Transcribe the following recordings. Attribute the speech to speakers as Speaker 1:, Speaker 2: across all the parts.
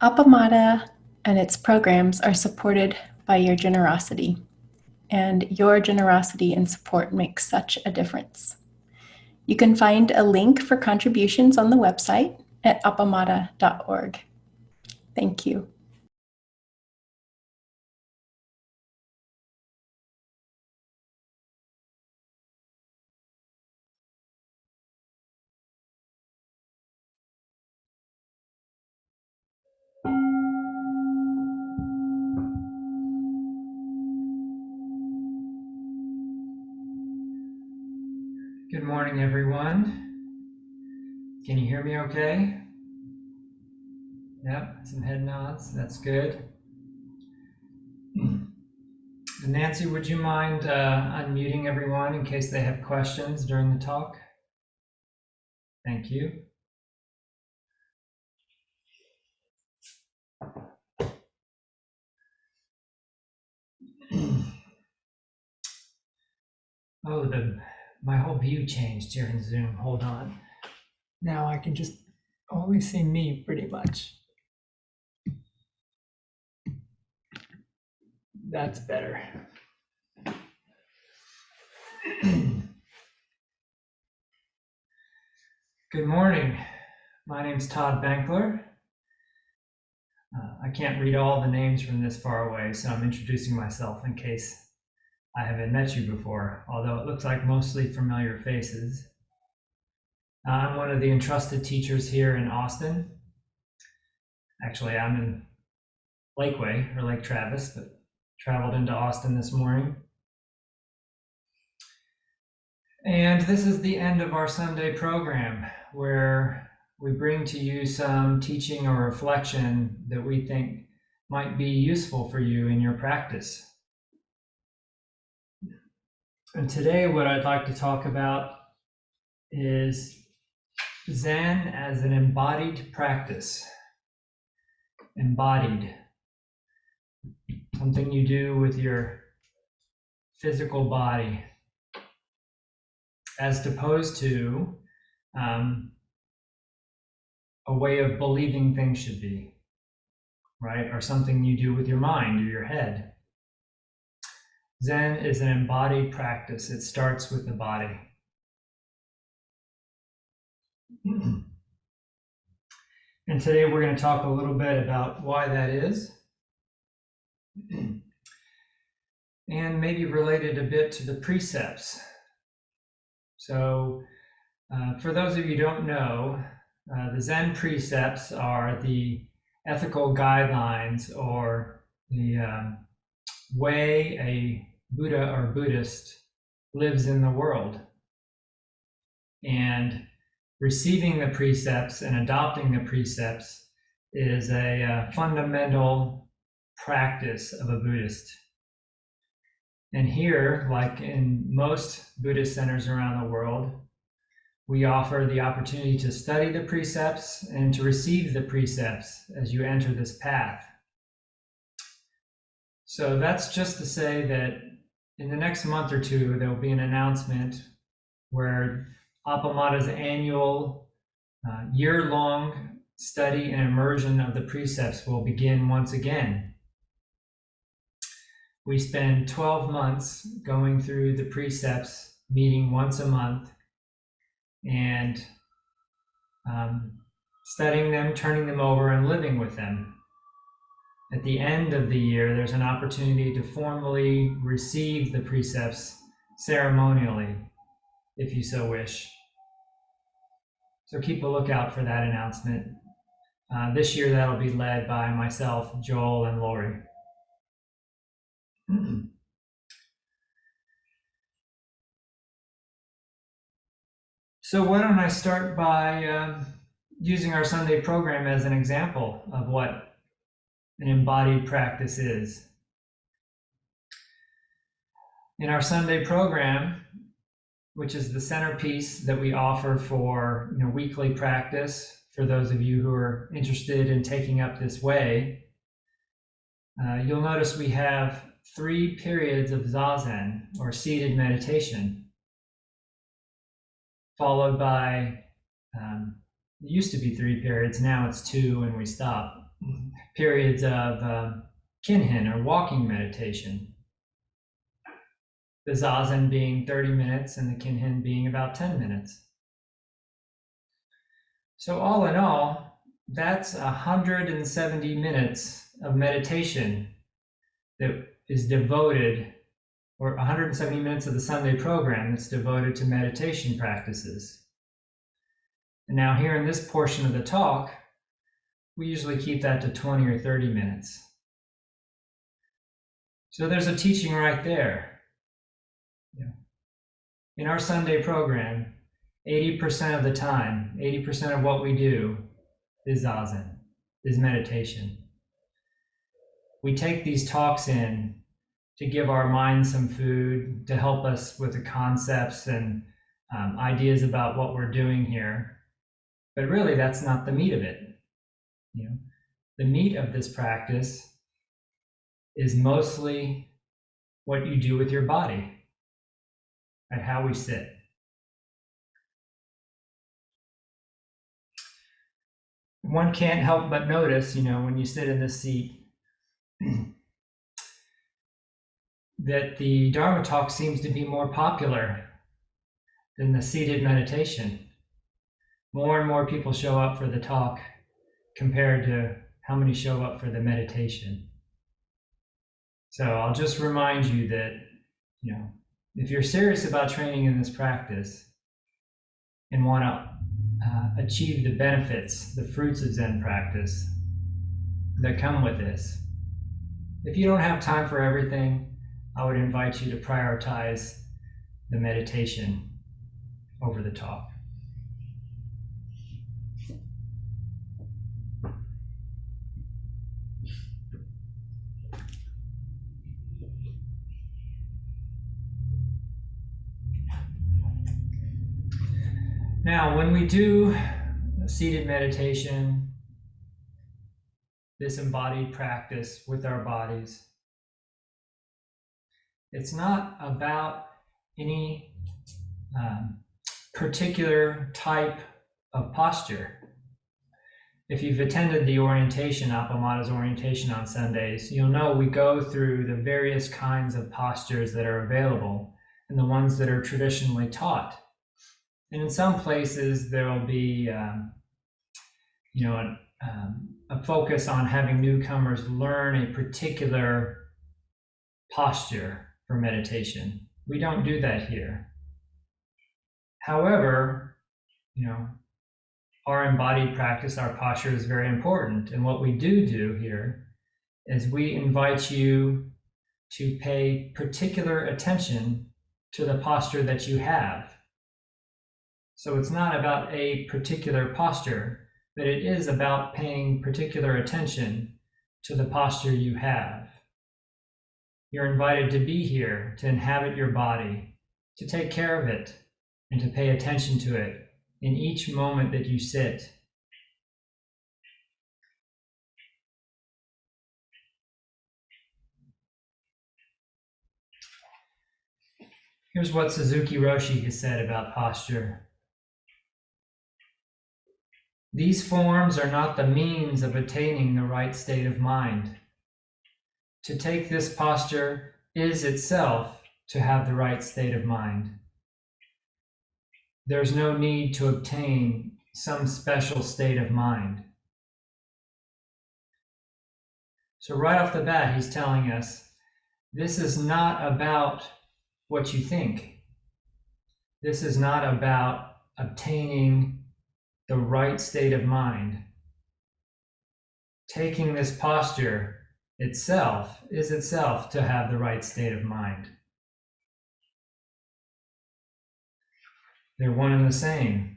Speaker 1: Appamada and its programs are supported by your generosity, and your generosity and support makes such a difference. You can find a link for contributions on the website at appamada.org. Thank you.
Speaker 2: Good morning, everyone. Can you hear me okay? Yep, some head nods, that's good. Nancy, would you mind unmuting everyone in case they have questions during the talk? Thank you. Oh, my whole view changed here in Zoom. Hold on. Now I can just only see me pretty much. That's better. Good morning. My name's Todd Bankler. I can't read all the names from this far away, so I'm introducing myself in case I haven't met you before, although it looks like mostly familiar faces. I'm one of the entrusted teachers here in Austin. Actually, I'm in Lakeway, or Lake Travis, but traveled into Austin this morning. And this is the end of our Sunday program, where we bring to you some teaching or reflection that we think might be useful for you in your practice. And today what I'd like to talk about is Zen as an embodied practice. Embodied. Something you do with your physical body, as opposed to a way of believing things should be, right? Or something you do with your mind or your head. Zen is an embodied practice. It starts with the body. And today we're going to talk a little bit about why that is, and maybe related a bit to the precepts. So for those of you who don't know, the Zen Precepts are the ethical guidelines or the way a Buddha or Buddhist lives in the world. And receiving the precepts and adopting the precepts is a fundamental practice of a Buddhist. And here, like in most Buddhist centers around the world, we offer the opportunity to study the precepts and to receive the precepts as you enter this path. So that's just to say that in the next month or two, there will be an announcement where Appamada's annual year-long study and immersion of the precepts will begin once again. We spend 12 months going through the precepts, meeting once a month, and studying them, turning them over, and living with them. At the end of the year, there's an opportunity to formally receive the precepts ceremonially, if you so wish. So keep a lookout for that announcement. This year, that'll be led by myself, Joel, and Lori. So why don't I start by using our Sunday program as an example of what an embodied practice is. In our Sunday program, which is the centerpiece that we offer for weekly practice, for those of you who are interested in taking up this way, you'll notice we have 3 periods of zazen, or seated meditation, followed by, it used to be 3 periods, now it's 2 and we stop. periods of kinhin or walking meditation. The zazen being 30 minutes and the kinhin being about 10 minutes. So all in all, that's 170 minutes of meditation that is devoted, or 170 minutes of the Sunday program that's devoted to meditation practices. And now here in this portion of the talk, we usually keep that to 20 or 30 minutes. So there's a teaching right there. In our Sunday program, 80% of the time, 80% of what we do is zazen, is meditation. We take these talks in to give our mind some food, to help us with the concepts and ideas about what we're doing here. But really, that's not the meat of it. The meat of this practice is mostly what you do with your body and how we sit. One can't help but notice, when you sit in this seat, that the Dharma talk seems to be more popular than the seated meditation. More and more people show up for the talk compared to how many show up for the meditation. So I'll just remind you that, if you're serious about training in this practice and want to achieve the benefits, the fruits of Zen practice that come with this, if you don't have time for everything, I would invite you to prioritize the meditation over the talk. Now, when we do seated meditation, this embodied practice with our bodies, it's not about any particular type of posture. If you've attended the orientation, Appamada's orientation on Sundays, you'll know we go through the various kinds of postures that are available and the ones that are traditionally taught. And in some places, there will be, a focus on having newcomers learn a particular posture for meditation. We don't do that here. However, our embodied practice, our posture is very important. And what we do here is we invite you to pay particular attention to the posture that you have. So it's not about a particular posture, but it is about paying particular attention to the posture you have. You're invited to be here, to inhabit your body, to take care of it, and to pay attention to it in each moment that you sit. Here's what Suzuki Roshi has said about posture. These forms are not the means of attaining the right state of mind. To take this posture is itself to have the right state of mind. There's no need to obtain some special state of mind. So right off the bat, he's telling us, this is not about what you think. This is not about obtaining the right state of mind. Taking this posture itself is itself to have the right state of mind. They're one and the same.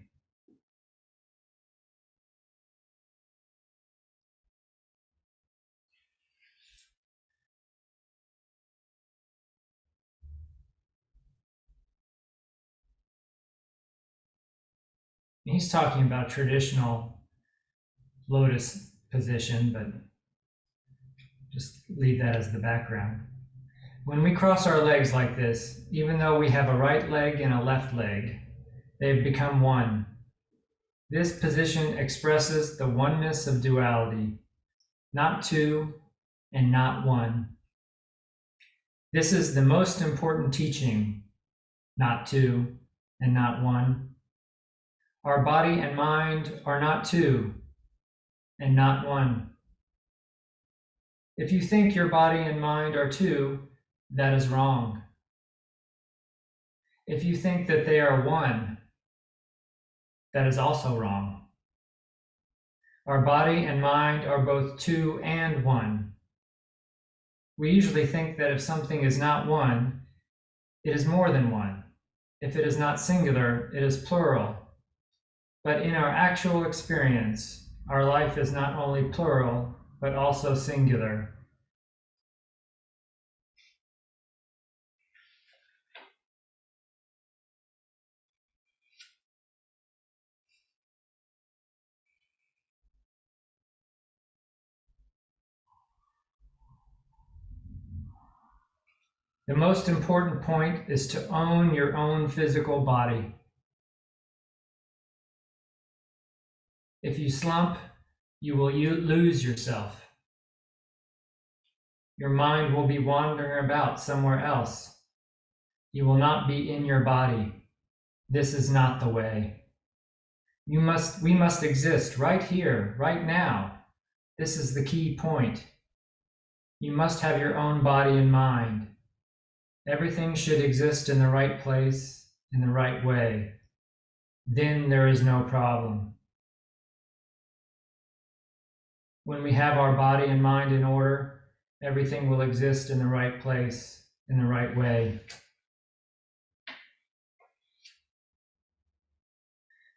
Speaker 2: He's talking about traditional lotus position, but just leave that as the background. When we cross our legs like this, even though we have a right leg and a left leg, they've become one. This position expresses the oneness of duality. not two, and not one. This is the most important teaching, not two and not one. Our body and mind are not two and not one. If you think your body and mind are two, that is wrong. If you think that they are one, that is also wrong. Our body and mind are both two and one. We usually think that if something is not one, it is more than one. If it is not singular, it is plural. But in our actual experience, our life is not only plural, but also singular. The most important point is to own your own physical body. If you slump, you will lose yourself. Your mind will be wandering about somewhere else. You will not be in your body. This is not the way. We must exist right here, right now. This is the key point. You must have your own body and mind. Everything should exist in the right place, in the right way. Then there is no problem. When we have our body and mind in order, everything will exist in the right place, in the right way.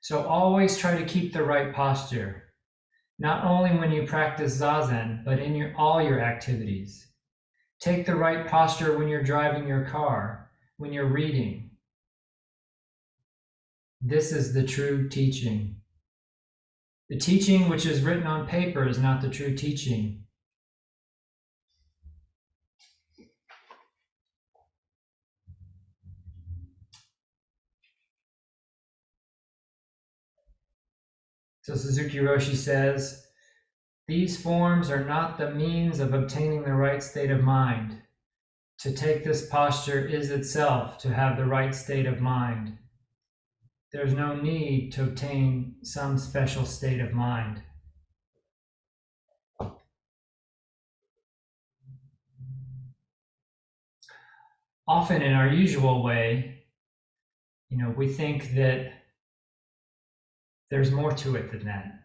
Speaker 2: So always try to keep the right posture, not only when you practice Zazen, but in all your activities. Take the right posture when you're driving your car, when you're reading. This is the true teaching. The teaching which is written on paper is not the true teaching. So Suzuki Roshi says, these forms are not the means of obtaining the right state of mind. To take this posture is itself to have the right state of mind. There's no need to obtain some special state of mind. Often in our usual way, we think that there's more to it than that.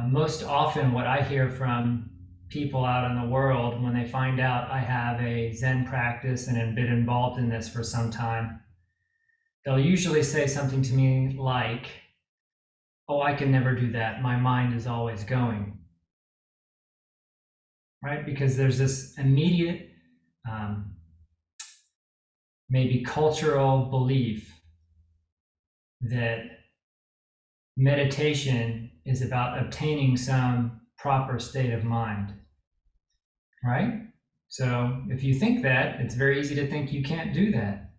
Speaker 2: Most often what I hear from people out in the world when they find out I have a Zen practice and have been involved in this for some time, they'll usually say something to me like, oh, I can never do that. My mind is always going. Right? Because there's this immediate, maybe cultural belief that meditation is about obtaining some proper state of mind, right? So if you think that, it's very easy to think you can't do that.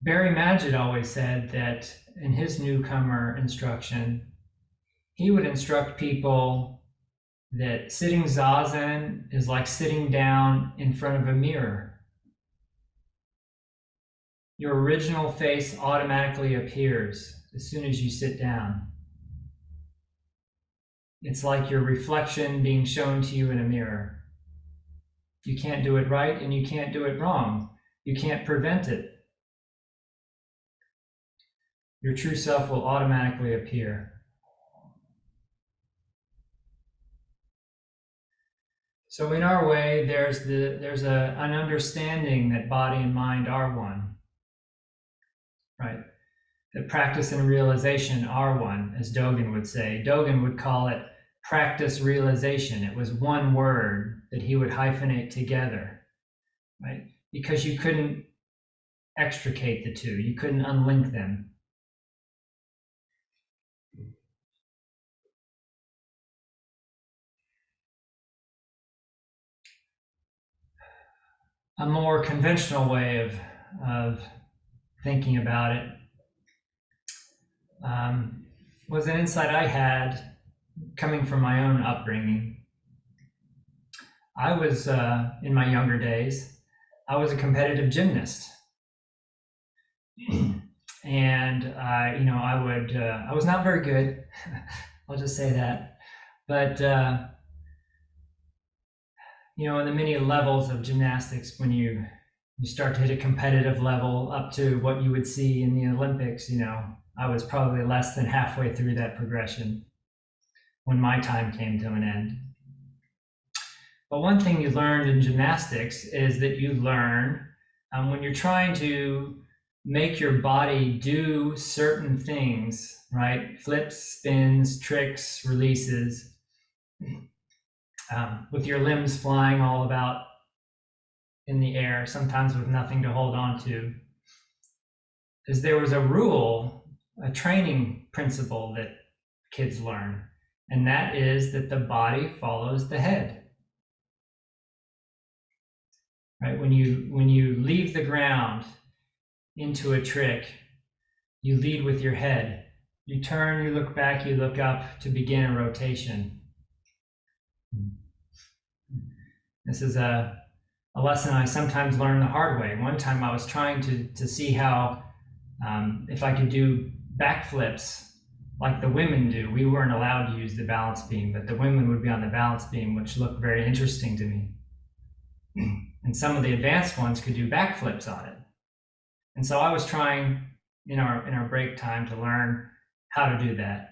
Speaker 2: Barry Magid always said that in his newcomer instruction, he would instruct people that sitting Zazen is like sitting down in front of a mirror. Your original face automatically appears as soon as you sit down. It's like your reflection being shown to you in a mirror. You can't do it right and you can't do it wrong. You can't prevent it. Your true self will automatically appear. So in our way, there's an understanding that body and mind are one, right? That practice and realization are one, as Dogen would say. Dogen would call it practice realization. It was one word that he would hyphenate together, right? Because you couldn't extricate the two. You couldn't unlink them. A more conventional way of thinking about it was an insight I had coming from my own upbringing. I was, in my younger days, I was a competitive gymnast. And I was not very good. I'll just say that. But in the many levels of gymnastics, when you start to hit a competitive level up to what you would see in the Olympics, I was probably less than halfway through that progression when my time came to an end. But one thing you learned in gymnastics is that you learn when you're trying to make your body do certain things, right? Flips, spins, tricks, releases, with your limbs flying all about in the air, sometimes with nothing to hold on to, is there was a rule, a training principle that kids learn, and that is that the body follows the head. Right? When you leave the ground into a trick, you lead with your head. You turn, you look back, you look up to begin a rotation. This is a lesson I sometimes learn the hard way. One time I was trying to see how, if I could do backflips like the women do. We weren't allowed to use the balance beam, but the women would be on the balance beam, which looked very interesting to me. And some of the advanced ones could do backflips on it. And so I was trying in our break time to learn how to do that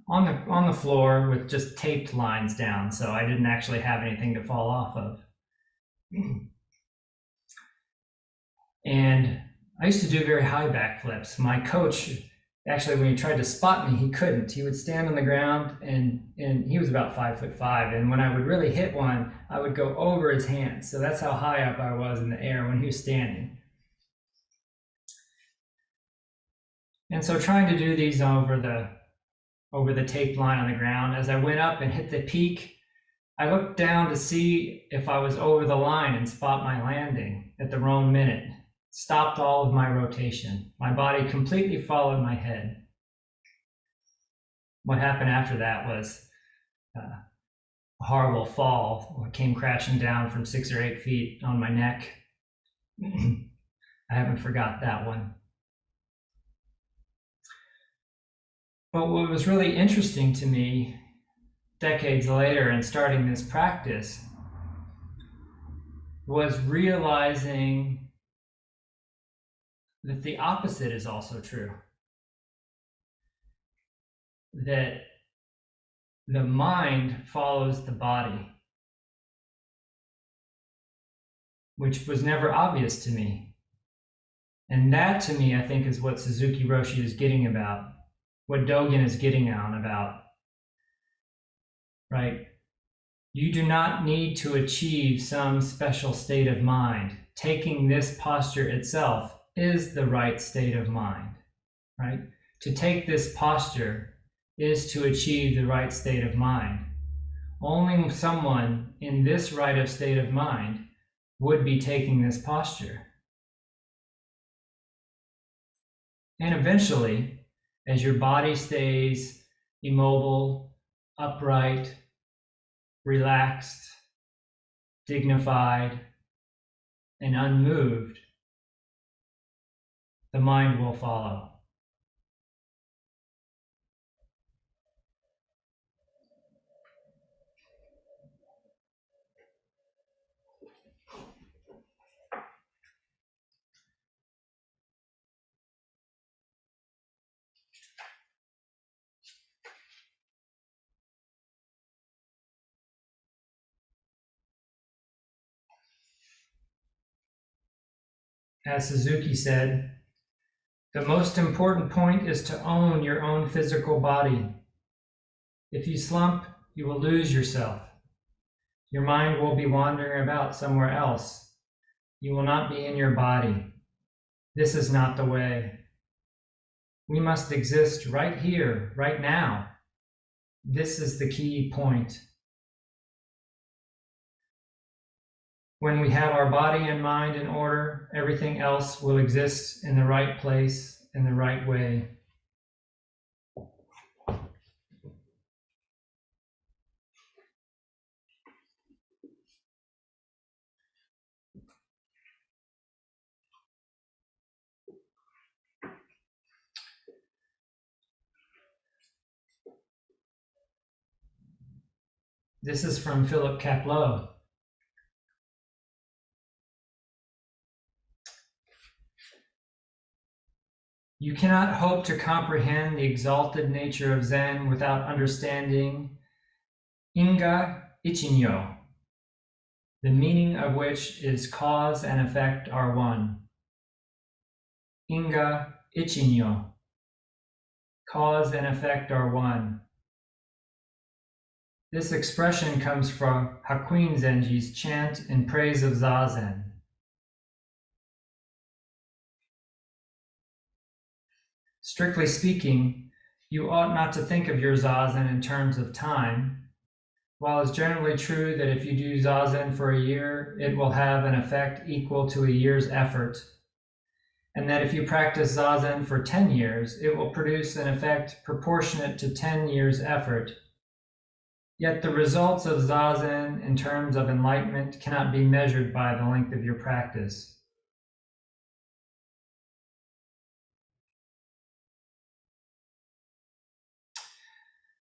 Speaker 2: on the floor with just taped lines down, so I didn't actually have anything to fall off of. And I used to do very high backflips. My coach, actually, when he tried to spot me, he couldn't. He would stand on the ground, and he was about 5'5", and when I would really hit one, I would go over his hands. So that's how high up I was in the air when he was standing. And so trying to do these over the tape line on the ground, as I went up and hit the peak, I looked down to see if I was over the line and spot my landing at the wrong minute. Stopped all of my rotation. My body completely followed my head. What happened after that was a horrible fall. I came crashing down from 6 or 8 feet on my neck. I haven't forgot that one. But what was really interesting to me decades later and starting this practice was realizing that the opposite is also true. That the mind follows the body, which was never obvious to me. And that, to me, I think, is what Suzuki Roshi is getting about, what Dogen is getting on about, right? You do not need to achieve some special state of mind. Taking this posture itself is the right state of mind, right? To take this posture is to achieve the right state of mind. Only someone in this right of state of mind would be taking this posture. And eventually, as your body stays immobile, upright, relaxed, dignified, and unmoved, the mind will follow. As Suzuki said, the most important point is to own your own physical body. If you slump, you will lose yourself. Your mind will be wandering about somewhere else. You will not be in your body. This is not the way. We must exist right here, right now. This is the key point. When we have our body and mind in order, everything else will exist in the right place, in the right way. This is from Philip Kapleau. You cannot hope to comprehend the exalted nature of Zen without understanding Inga Ichinyo, the meaning of which is cause and effect are one. Inga Ichinyo, cause and effect are one. This expression comes from Hakuin Zenji's chant in praise of Zazen. Strictly speaking, you ought not to think of your Zazen in terms of time. While it's generally true that if you do Zazen for a year, it will have an effect equal to a year's effort, and that if you practice Zazen for 10 years, it will produce an effect proportionate to 10 years' effort. Yet the results of Zazen in terms of enlightenment cannot be measured by the length of your practice.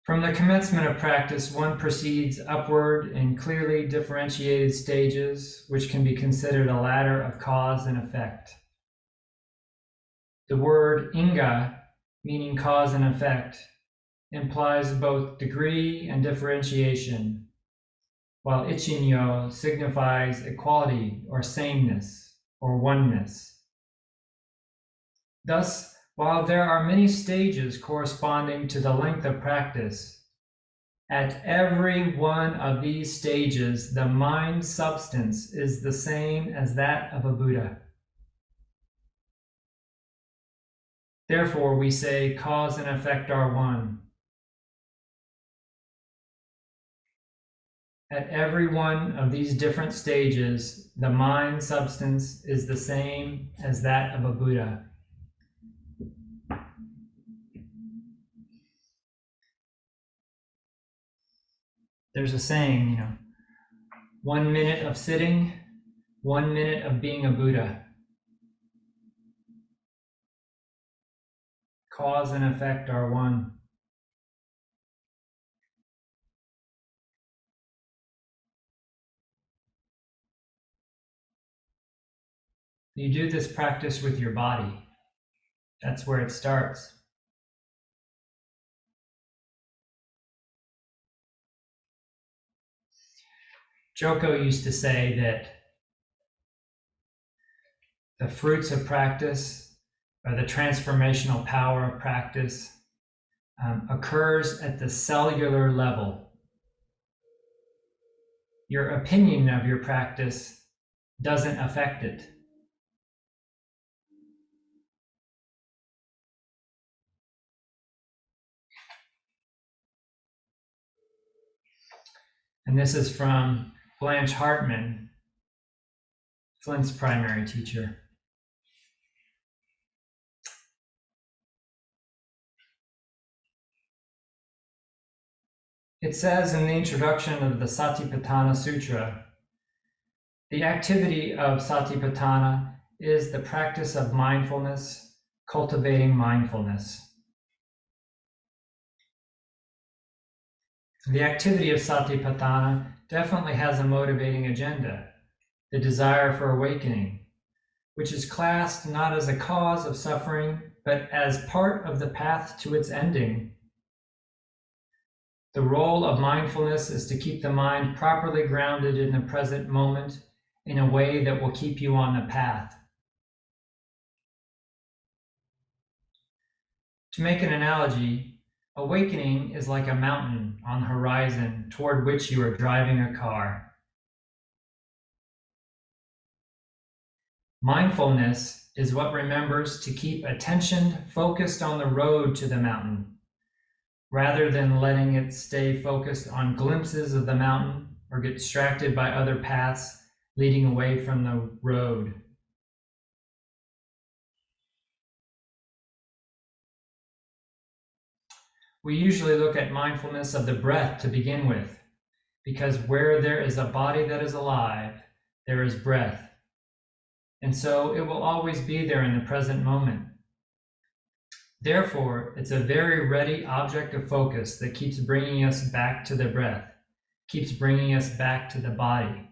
Speaker 2: From the commencement of practice, one proceeds upward in clearly differentiated stages, which can be considered a ladder of cause and effect. The word Inga, meaning cause and effect, implies both degree and differentiation, while Ichinyo signifies equality or sameness or oneness. Thus, while there are many stages corresponding to the length of practice, at every one of these stages, the mind substance is the same as that of a Buddha. Therefore, we say cause and effect are one. At every one of these different stages, the mind substance is the same as that of a Buddha. There's a saying, 1 minute of sitting, 1 minute of being a Buddha. Cause and effect are one. You do this practice with your body. That's where it starts. Joko used to say that the fruits of practice, or the transformational power of practice, occurs at the cellular level. Your opinion of your practice doesn't affect it. And this is from Blanche Hartman, Flint's primary teacher. It says in the introduction of the Satipatthana Sutra, the activity of Satipatthana is the practice of mindfulness, cultivating mindfulness. The activity of Satipatthana definitely has a motivating agenda, the desire for awakening, which is classed not as a cause of suffering, but as part of the path to its ending. The role of mindfulness is to keep the mind properly grounded in the present moment in a way that will keep you on the path. To make an analogy, awakening is like a mountain on the horizon toward which you are driving a car. Mindfulness is what remembers to keep attention focused on the road to the mountain, rather than letting it stay focused on glimpses of the mountain or get distracted by other paths leading away from the road. We usually look at mindfulness of the breath to begin with, because where there is a body that is alive, there is breath. And so it will always be there in the present moment. Therefore, it's a very ready object of focus that keeps bringing us back to the breath, keeps bringing us back to the body.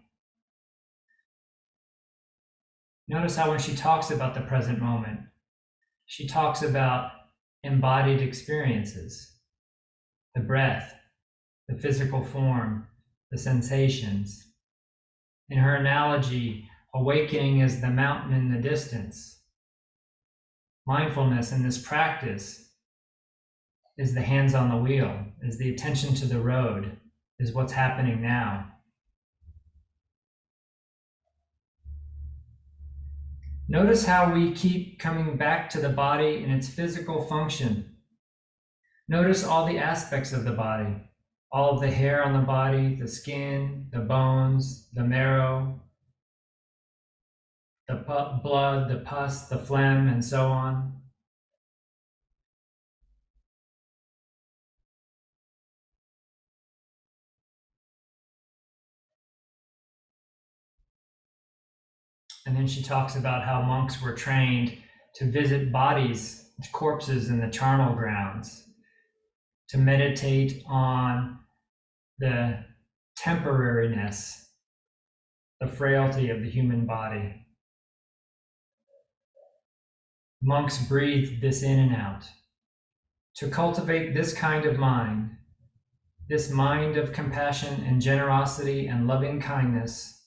Speaker 2: Notice how when she talks about the present moment, she talks about embodied experiences, the breath, the physical form, the sensations. In her analogy, awakening is the mountain in the distance. Mindfulness in this practice is the hands on the wheel, is the attention to the road, is what's happening now. Notice how we keep coming back to the body and its physical function. Notice all the aspects of the body, all of the hair on the body, the skin, the bones, the marrow, the blood, the pus, the phlegm, and so on. And then she talks about how monks were trained to visit bodies, corpses in the charnel grounds, to meditate on the temporariness, the frailty of the human body. Monks breathed this in and out. To cultivate this kind of mind, this mind of compassion and generosity and loving kindness,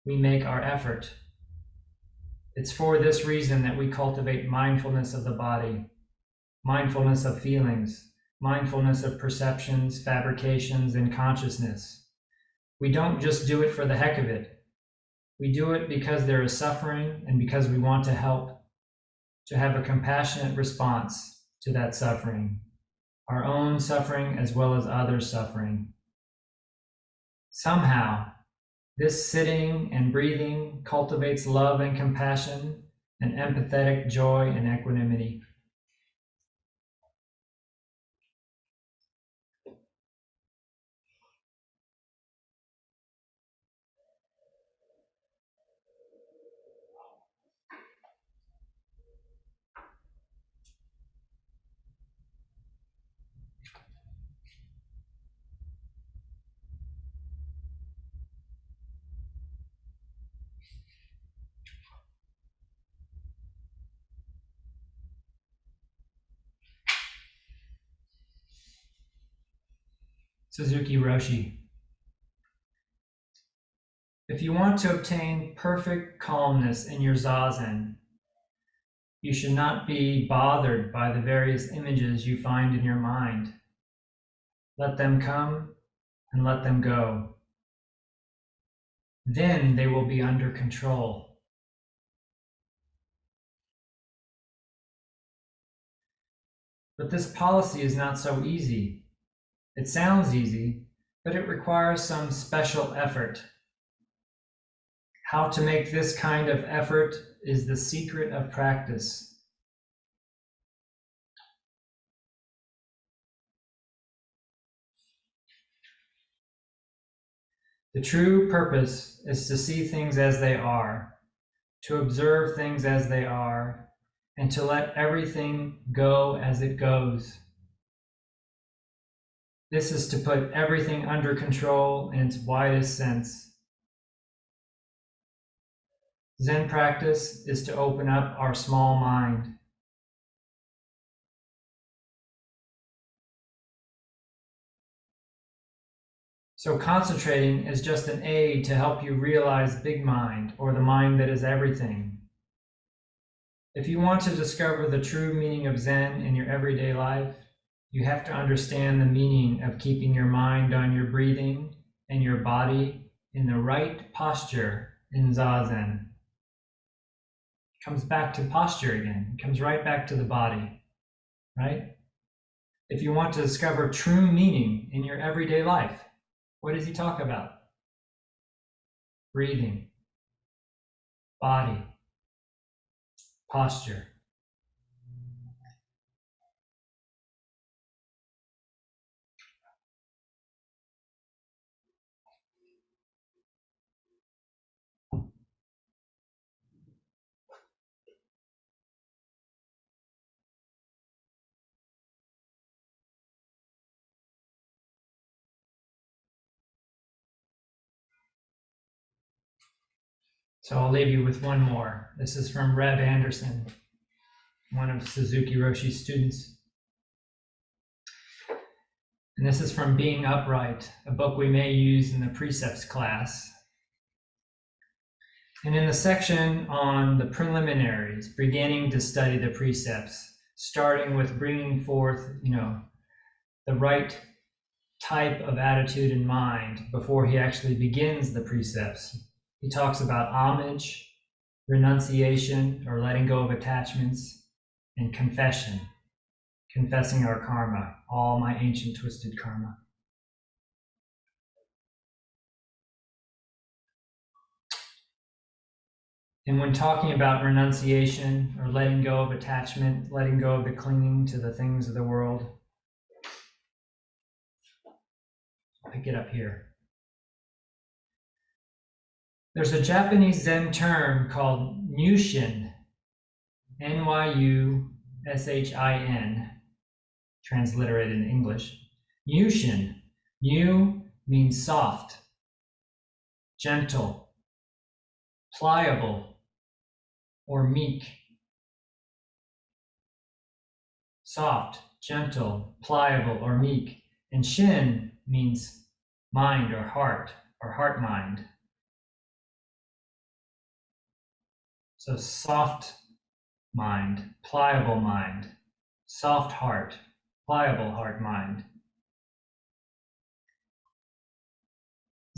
Speaker 2: we make our effort. It's for this reason that we cultivate mindfulness of the body, mindfulness of feelings, mindfulness of perceptions, fabrications, and consciousness. We don't just do it for the heck of it. We do it because there is suffering and because we want to help, to have a compassionate response to that suffering, our own suffering as well as others' suffering. Somehow, this sitting and breathing cultivates love and compassion and empathetic joy and equanimity. Suzuki Roshi. If you want to obtain perfect calmness in your zazen, you should not be bothered by the various images you find in your mind. Let them come and let them go. Then they will be under control. But this policy is not so easy. It sounds easy, but it requires some special effort. How to make this kind of effort is the secret of practice. The true purpose is to see things as they are, to observe things as they are, and to let everything go as it goes. This is to put everything under control in its widest sense. Zen practice is to open up our small mind. So concentrating is just an aid to help you realize big mind, or the mind that is everything. If you want to discover the true meaning of Zen in your everyday life, you have to understand the meaning of keeping your mind on your breathing and your body in the right posture in Zazen. It comes back to posture again. It comes right back to the body, right? If you want to discover true meaning in your everyday life, what does he talk about? Breathing, body, posture. So I'll leave you with one more. This is from Reb Anderson, one of Suzuki Roshi's students. And this is from Being Upright, a book we may use in the Precepts class. And in the section on the preliminaries, beginning to study the precepts, starting with bringing forth, the right type of attitude in mind before he actually begins the precepts. He talks about homage, renunciation or letting go of attachments, and confession, confessing our karma, all my ancient twisted karma. And when talking about renunciation or letting go of attachment, letting go of the clinging to the things of the world, I'll pick it up here. There's a Japanese Zen term called Nyushin, N-Y-U-S-H-I-N, transliterated in English. Nyushin. Nyu means soft, gentle, pliable, or meek. Soft, gentle, pliable, or meek. And shin means mind or heart mind. So soft mind, pliable mind, soft heart, pliable heart mind.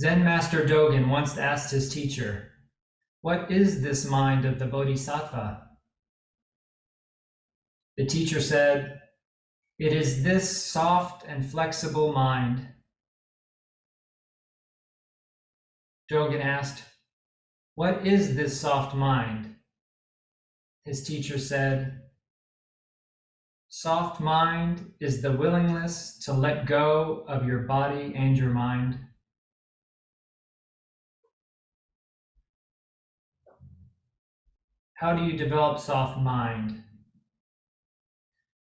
Speaker 2: Zen Master Dogen once asked his teacher, "What is this mind of the Bodhisattva?" The teacher said, "It is this soft and flexible mind." Dogen asked, "What is this soft mind?" His teacher said, "Soft mind is the willingness to let go of your body and your mind." How do you develop soft mind?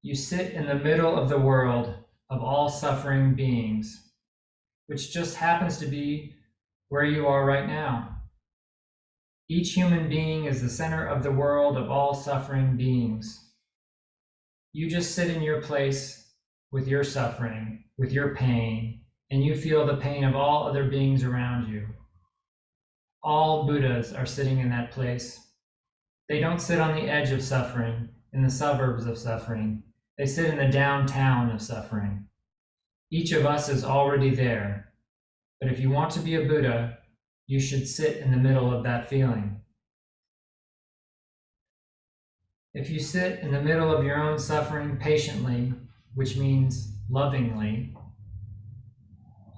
Speaker 2: You sit in the middle of the world of all suffering beings, which just happens to be where you are right now. Each human being is the center of the world of all suffering beings. You just sit in your place with your suffering, with your pain, and you feel the pain of all other beings around you. All Buddhas are sitting in that place. They don't sit on the edge of suffering, in the suburbs of suffering. They sit in the downtown of suffering. Each of us is already there. But if you want to be a Buddha, you should sit in the middle of that feeling. If you sit in the middle of your own suffering patiently, which means lovingly,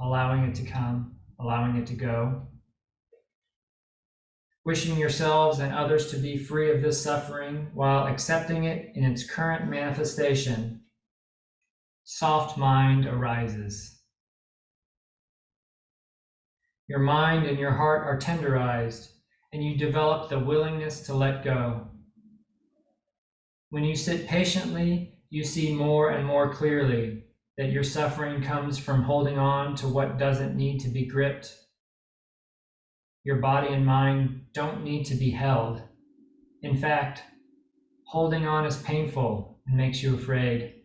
Speaker 2: allowing it to come, allowing it to go, wishing yourselves and others to be free of this suffering while accepting it in its current manifestation, soft mind arises. Your mind and your heart are tenderized, and you develop the willingness to let go. When you sit patiently, you see more and more clearly that your suffering comes from holding on to what doesn't need to be gripped. Your body and mind don't need to be held. In fact, holding on is painful and makes you afraid.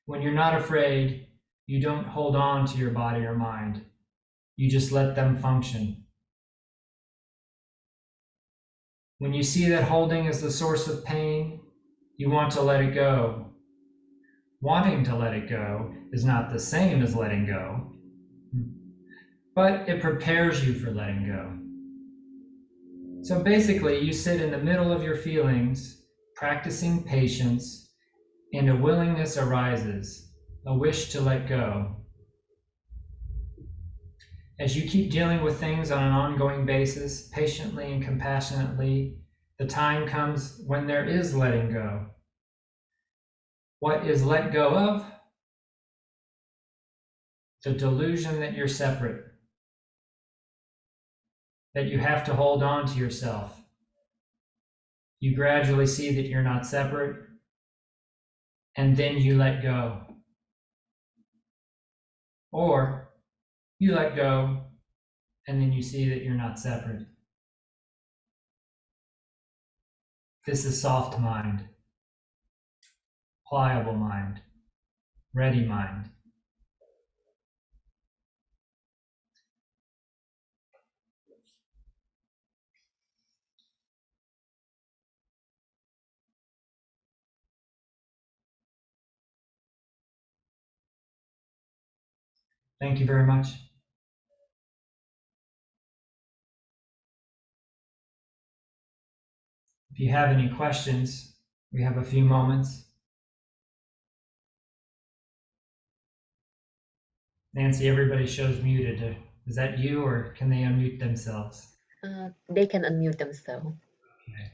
Speaker 2: When you're not afraid, you don't hold on to your body or mind. You just let them function. When you see that holding is the source of pain, you want to let it go. Wanting to let it go is not the same as letting go, but it prepares you for letting go. So basically, you sit in the middle of your feelings, practicing patience, and a willingness arises, a wish to let go. As you keep dealing with things on an ongoing basis, patiently and compassionately, the time comes when there is letting go. What is let go of? The delusion that you're separate, that you have to hold on to yourself. You gradually see that you're not separate, and then you let go. Or you let go, and then you see that you're not separate. This is soft mind, pliable mind, ready mind. Thank you very much. If you have any questions, we have a few moments. Nancy, everybody shows muted. Is that you, or can they unmute themselves?
Speaker 3: They can unmute themselves.
Speaker 2: Okay.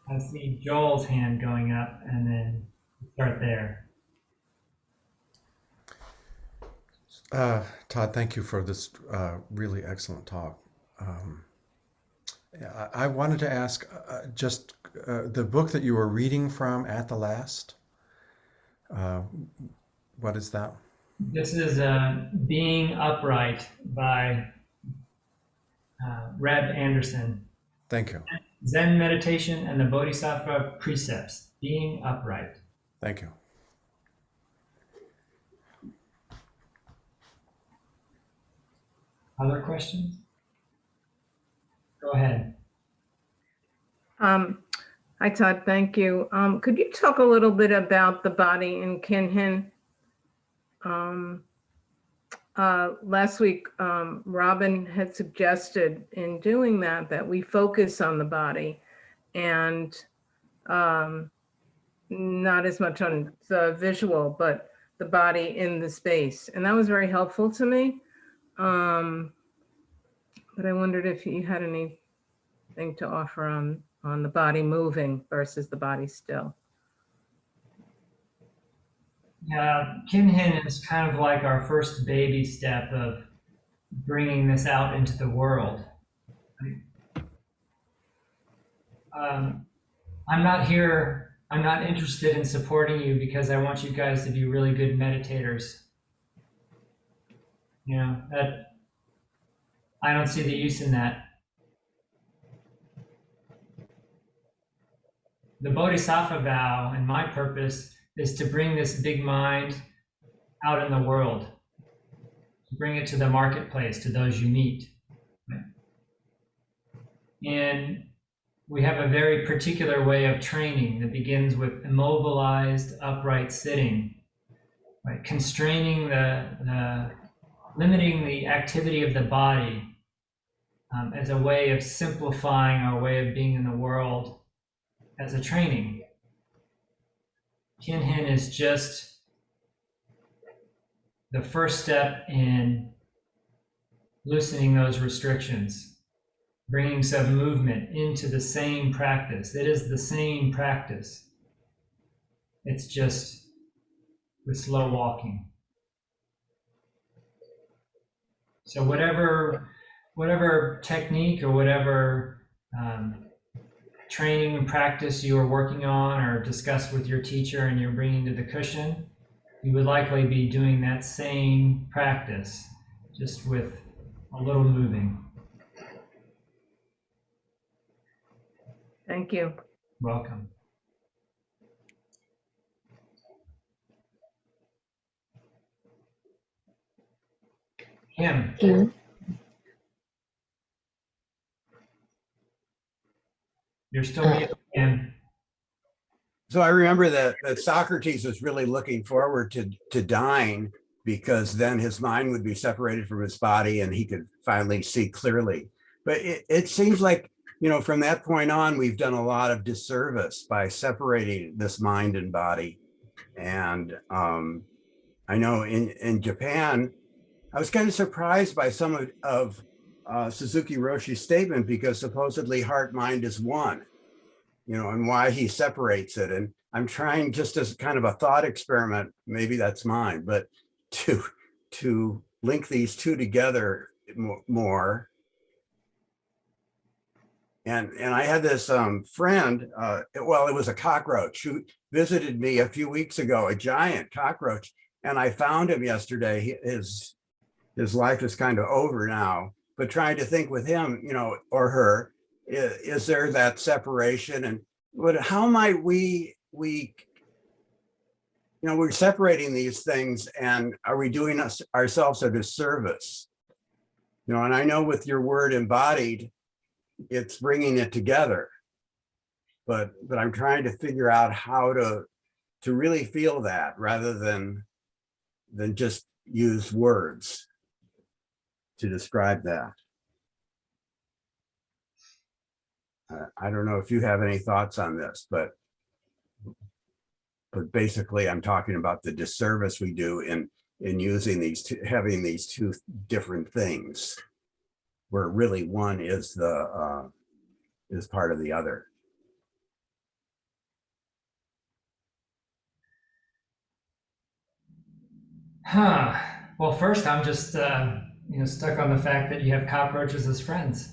Speaker 2: I see Joel's hand going up, and then start there.
Speaker 4: Todd, thank you for this really excellent talk. I wanted to ask just the book that you were reading from at the last. What is that?
Speaker 2: This is Being Upright by Reb Anderson.
Speaker 4: Thank you.
Speaker 2: Zen Meditation and the Bodhisattva Precepts. Being Upright.
Speaker 4: Thank you.
Speaker 2: Other questions? Go ahead.
Speaker 5: Hi, Todd. Thank you. Could you talk a little bit about the body in Kinhin? Last week, Robin had suggested in doing that we focus on the body and not as much on the visual, but the body in the space. And that was very helpful to me. But I wondered if you had anything to offer on the body moving versus the body still.
Speaker 2: Yeah, Kinhin is kind of like our first baby step of bringing this out into the world. I'm not interested in supporting you because I want you guys to be really good meditators. You know, that I don't see the use in that. The Bodhisattva vow and my purpose is to bring this big mind out in the world, to bring it to the marketplace, to those you meet. And we have a very particular way of training that begins with immobilized, upright sitting, right? Constraining limiting the activity of the body as a way of simplifying our way of being in the world as a training. Kinhin is just the first step in loosening those restrictions, bringing some movement into the same practice. It is the same practice. It's just with slow walking. So whatever technique or whatever training and practice you are working on or discuss with your teacher and you're bringing to the cushion, you would likely be doing that same practice, just with a little moving.
Speaker 5: Thank you.
Speaker 2: Welcome. Kim. You're still muted, Kim.
Speaker 6: So I remember that Socrates was really looking forward to dying because then his mind would be separated from his body and he could finally see clearly. But it seems like, you know, from that point on, we've done a lot of disservice by separating this mind and body. And I know in Japan, I was kind of surprised by some of Suzuki Roshi's statement because supposedly heart mind is one, you know, and why he separates it. And I'm trying just as kind of a thought experiment, maybe that's mine, but to link these two together more. And I had this friend, well, it was a cockroach who visited me a few weeks ago, a giant cockroach. And I found him yesterday. his life is kind of over now, but trying to think with him, you know, or her, is there that separation? And how might we, you know, we're separating these things, and are we doing ourselves a disservice? You know, and I know with your word embodied, it's bringing it together, but I'm trying to figure out how to really feel that rather than just use words to describe that. I don't know if you have any thoughts on this, but basically I'm talking about the disservice we do in using these two, having these two different things, where really one is the is part of the other.
Speaker 2: Huh. Well, first, I'm just stuck on the fact that you have cockroaches as friends.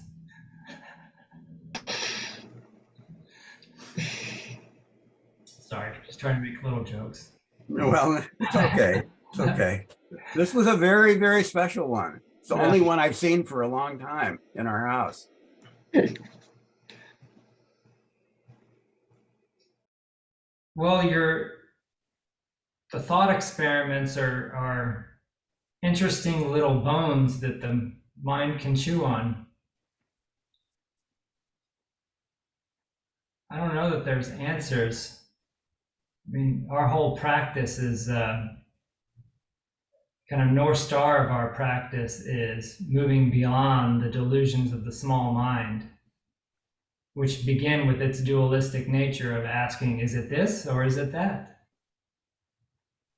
Speaker 2: Sorry, just trying to make little jokes.
Speaker 6: Well, it's okay. It's okay. This was a very, very special one. It's the only one I've seen for a long time in our house.
Speaker 2: Well, the thought experiments are interesting little bones that the mind can chew on. I don't know that there's answers. I mean, our whole practice is kind of North Star of our practice is moving beyond the delusions of the small mind, which begin with its dualistic nature of asking, is it this or is it that?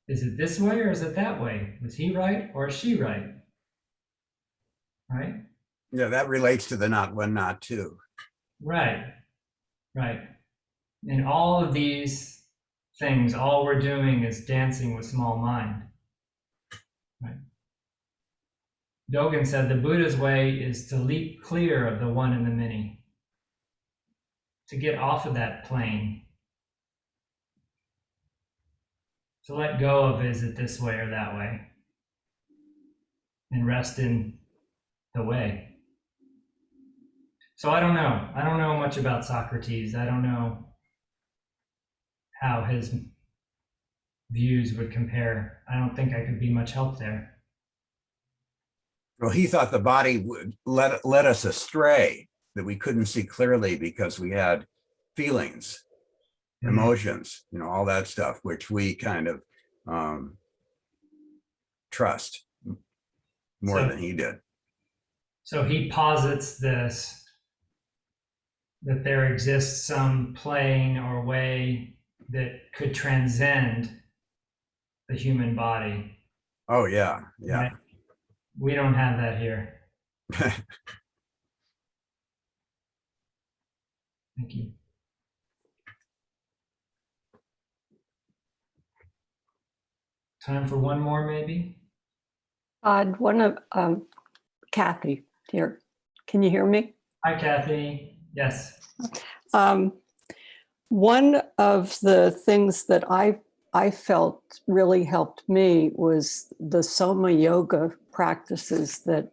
Speaker 2: Is it this way or is it that way? Was he right or is she right? Right?
Speaker 6: Yeah, that relates to the not one, not two.
Speaker 2: Right, right. And all of these things, all we're doing is dancing with small mind. Right? Dogen said the Buddha's way is to leap clear of the one and the many, to get off of that plane, to let go of is it this way or that way, and rest in the way. So I don't know. I don't know much about Socrates. I don't know how his views would compare. I don't think I could be much help there.
Speaker 6: Well, he thought the body would let us astray, that we couldn't see clearly because we had feelings, emotions, you know, all that stuff, which we kind of trust more than he did.
Speaker 2: So he posits this, that there exists some plane or way that could transcend the human body.
Speaker 6: Oh, yeah, yeah.
Speaker 2: Right? We don't have that here. Thank you. Time for one more, maybe?
Speaker 7: Todd, one of Kathy here. Can you hear me?
Speaker 2: Hi, Kathy. Yes.
Speaker 7: One of the things that I felt really helped me was the Soma yoga practices that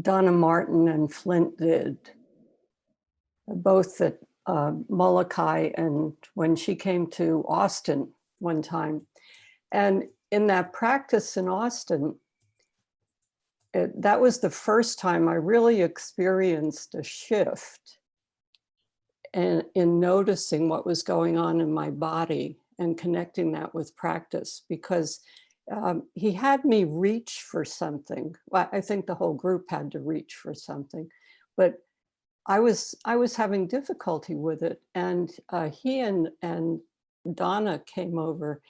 Speaker 7: Donna Martin and Flint did, both at Molokai and when she came to Austin one time. And in that practice in Austin, that was the first time I really experienced a shift in noticing what was going on in my body and connecting that with practice, because he had me reach for something. Well, I think the whole group had to reach for something, but I was having difficulty with it. And he and Donna came over,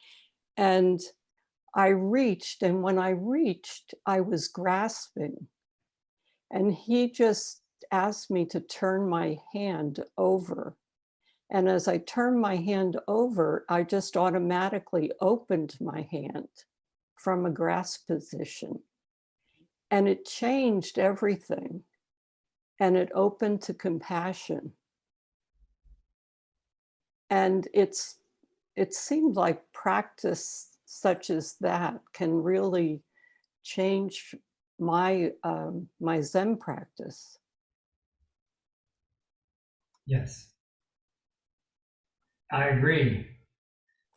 Speaker 7: and I reached, and when I reached, I was grasping. And he just asked me to turn my hand over. And as I turned my hand over, I just automatically opened my hand from a grasp position. And it changed everything. And it opened to compassion. And it seemed like practice such as that can really changed my my Zen practice.
Speaker 2: Yes, I agree.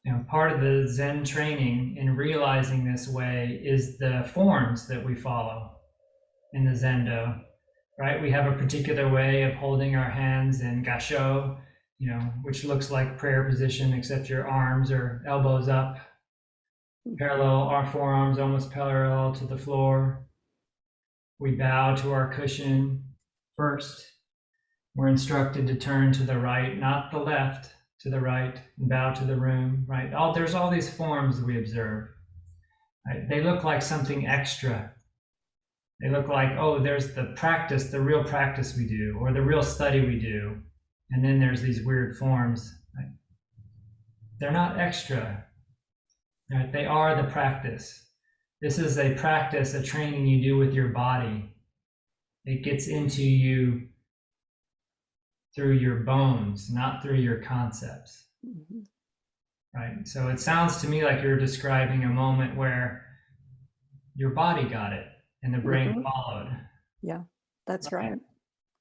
Speaker 2: You know, part of the Zen training in realizing this way is the forms that we follow in the Zendo, right? We have a particular way of holding our hands in Gasho, you know, which looks like prayer position, except your arms are elbows up, parallel, our forearms almost parallel to the floor. We bow to our cushion first. We're instructed to turn to the right, not the left, to the right, and bow to the room, right? There's all these forms we observe, right? They look like something extra. They look like, oh, there's the practice, the real practice we do, or the real study we do. And then there's these weird forms. Right? They're not extra, right? They are the practice. This is a practice, a training you do with your body. It gets into you through your bones, not through your concepts.
Speaker 7: Mm-hmm.
Speaker 2: Right? So it sounds to me like you're describing a moment where your body got it and the brain
Speaker 7: Mm-hmm.
Speaker 2: followed.
Speaker 7: Yeah, that's right.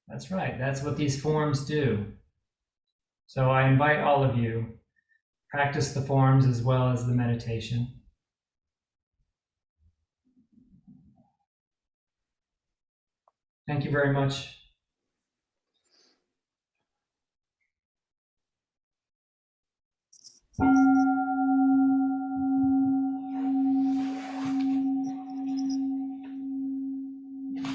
Speaker 2: That's right. That's what these forms do. So I invite all of you, practice the forms as well as the meditation. Thank you very much.